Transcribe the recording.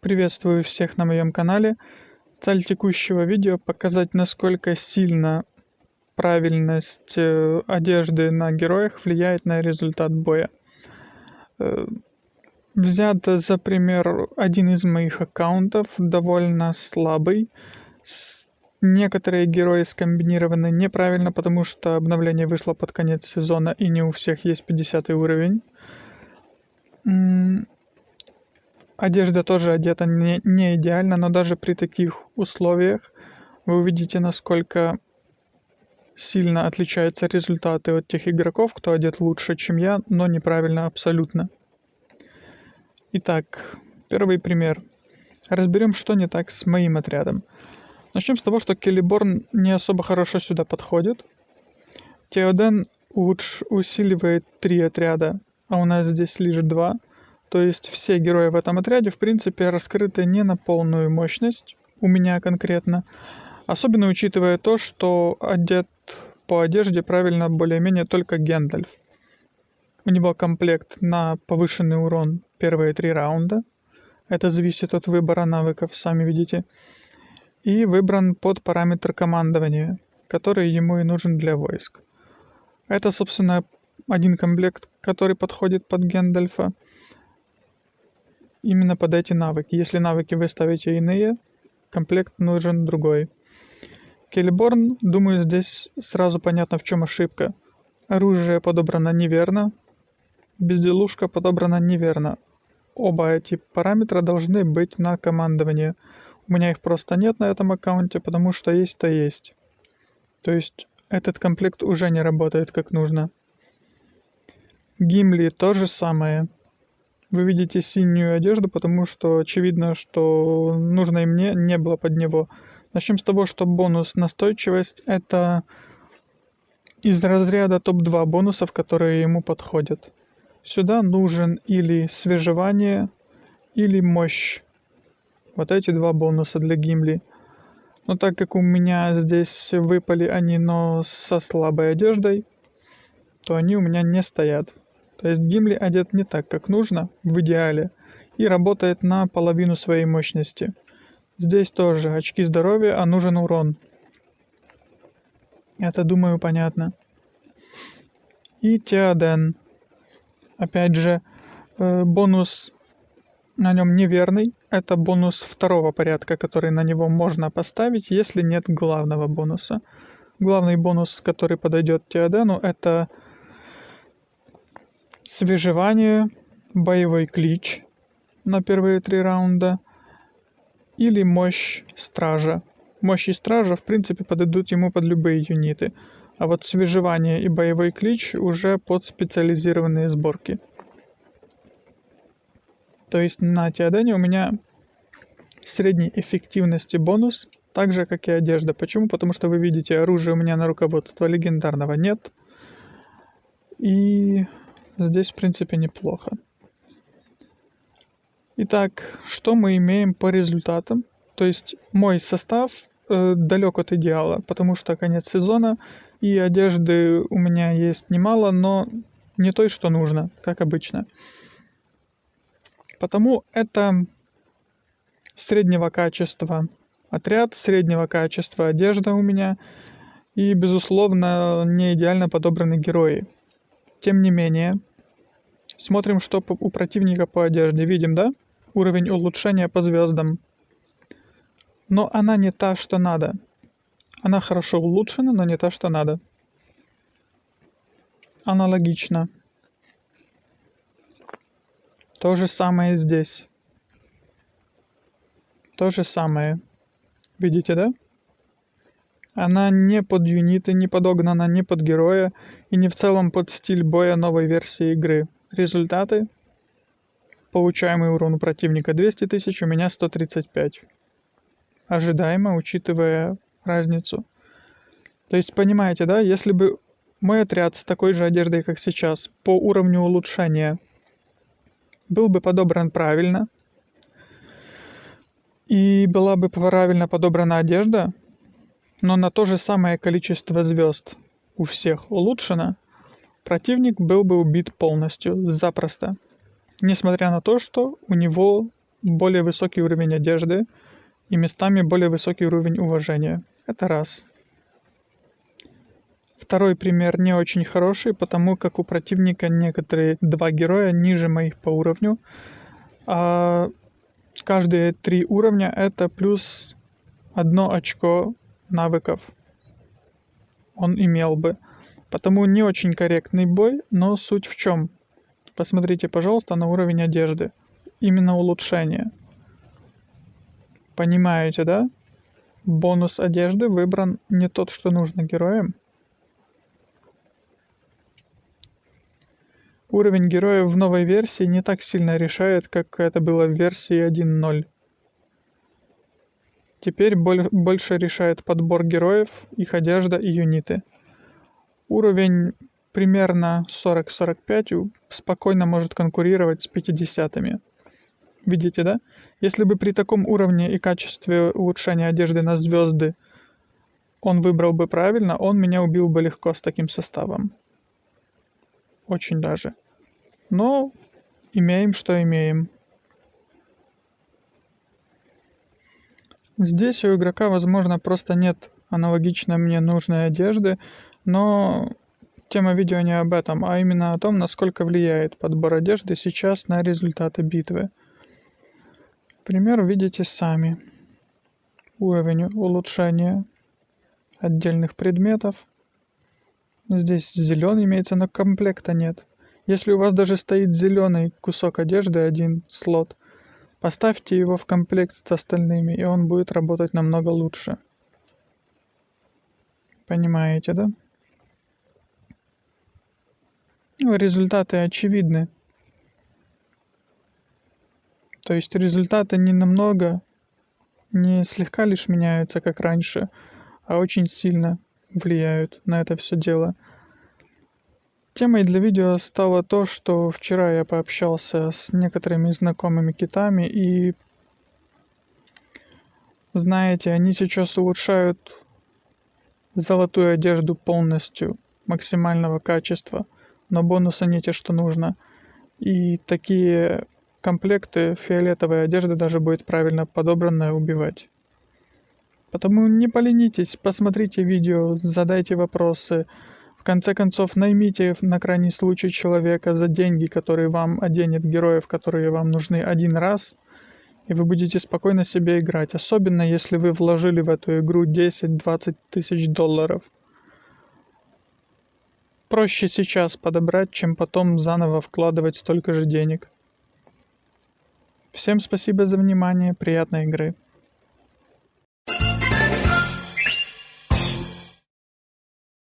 Приветствую всех на моем канале. Цель текущего видео показать, насколько сильно правильность одежды на героях влияет на результат боя. Взят за пример один из моих аккаунтов, довольно слабый. Некоторые герои скомбинированы неправильно, потому что обновление вышло под конец сезона и не у всех есть 50 уровень. Одежда тоже одета не идеально, но даже при таких условиях вы увидите, насколько сильно отличаются результаты от тех игроков, кто одет лучше, чем я, но неправильно абсолютно. Итак, первый пример. Разберем, что не так с моим отрядом. Начнем с того, что Келеборн не особо хорошо сюда подходит. Теоден усиливает 3 отряда, а у нас здесь лишь 2. То есть все герои в этом отряде, в принципе, раскрыты не на полную мощность, у меня конкретно. Особенно учитывая то, что одет по одежде правильно более-менее только Гэндальф. У него комплект на повышенный урон первые 3 раунда. Это зависит от выбора навыков, сами видите. И выбран под параметр командования, который ему и нужен для войск. Это, собственно, один комплект, который подходит под Гэндальфа. Именно под эти навыки. Если навыки вы ставите иные, комплект нужен другой. Келеборн, думаю, здесь сразу понятно, в чем ошибка. Оружие подобрано неверно, безделушка подобрана неверно. Оба эти параметра должны быть на командование. У меня их просто нет на этом аккаунте, потому что есть-то есть. То есть этот комплект уже не работает как нужно. Гимли то же самое. Вы видите синюю одежду, потому что очевидно, что нужно и мне не было под него. Начнем с того, что бонус настойчивость — это из разряда топ-2 бонусов, которые ему подходят. Сюда нужен или свежевание, или мощь. Вот эти 2 бонуса для Гимли. Но так как у меня здесь выпали они, но со слабой одеждой, то они у меня не стоят. То есть Гимли одет не так, как нужно, в идеале, и работает на половину своей мощности. Здесь тоже очки здоровья, а нужен урон. Это, думаю, понятно. И Теоден. Опять же, бонус на нем неверный. Это бонус 2-го порядка, который на него можно поставить, если нет главного бонуса. Главный бонус, который подойдет Теодену, это свежевание, боевой клич на первые 3 раунда или мощь стража. Мощь и стража, в принципе, подойдут ему под любые юниты, а вот свежевание и боевой клич уже под специализированные сборки. То есть на Теодене у меня средней эффективности бонус, так же как и одежда. Почему? Потому что вы видите, оружия у меня на руководство легендарного нет. И здесь, в принципе, неплохо. Итак, что мы имеем по результатам? То есть мой состав далек от идеала, потому что конец сезона, и одежды у меня есть немало, но не той, что нужно, как обычно. Потому это среднего качества отряд, среднего качества одежда у меня, и, безусловно, не идеально подобраны герои. Тем не менее, смотрим, что у противника по одежде. Видим, да? Уровень улучшения по звездам. Но она не та, что надо. Она хорошо улучшена, но не та, что надо. Аналогично. То же самое здесь. То же самое. Видите, да? Она не под юниты, не подогнана ни под героя и не в целом под стиль боя новой версии игры. Результаты. Получаемый урон у противника 200 тысяч, у меня 135. Ожидаемо, учитывая разницу. То есть, понимаете, да? Если бы мой отряд с такой же одеждой, как сейчас, по уровню улучшения был бы подобран правильно, и была бы правильно подобрана одежда, но на то же самое количество звезд у всех улучшено, противник был бы убит полностью, запросто. Несмотря на то, что у него более высокий уровень одежды и местами более высокий уровень уважения. Это раз. Второй пример не очень хороший, потому как у противника некоторые два героя ниже моих по уровню, а каждые 3 уровня это плюс 1 очко навыков он имел бы. Потому не очень корректный бой, но суть в чем? Посмотрите, пожалуйста, на уровень одежды. Именно улучшение. Понимаете, да? Бонус одежды выбран не тот, что нужно героям. Уровень героя в новой версии не так сильно решает, как это было в версии 1.0. Теперь больше решает подбор героев, их одежда и юниты. Уровень примерно 40-45 спокойно может конкурировать с 50-ми. Видите, да? Если бы при таком уровне и качестве улучшения одежды на звезды он выбрал бы правильно, он меня убил бы легко с таким составом. Очень даже. Но имеем, что имеем. Здесь у игрока, возможно, просто нет аналогично мне нужной одежды, но тема видео не об этом, а именно о том, насколько влияет подбор одежды сейчас на результаты битвы. Пример видите сами. Уровень улучшения отдельных предметов. Здесь зеленый имеется, но комплекта нет. Если у вас даже стоит зеленый кусок одежды, один слот, поставьте его в комплект с остальными, и он будет работать намного лучше. Понимаете, да? Ну, результаты очевидны. То есть результаты не намного, не слегка лишь меняются, как раньше, а очень сильно влияют на это все дело. Темой для видео стало то, что вчера я пообщался с некоторыми знакомыми китами, и знаете, они сейчас улучшают золотую одежду полностью, максимального качества, но бонусы не те, что нужно. И такие комплекты фиолетовой одежды даже будет правильно подобранная убивать. Потому не поленитесь, посмотрите видео, задайте вопросы. В конце концов, наймите на крайний случай человека за деньги, который вам оденет героев, которые вам нужны один раз, и вы будете спокойно себе играть. Особенно, если вы вложили в эту игру 10-20 тысяч долларов. Проще сейчас подобрать, чем потом заново вкладывать столько же денег. Всем спасибо за внимание, приятной игры.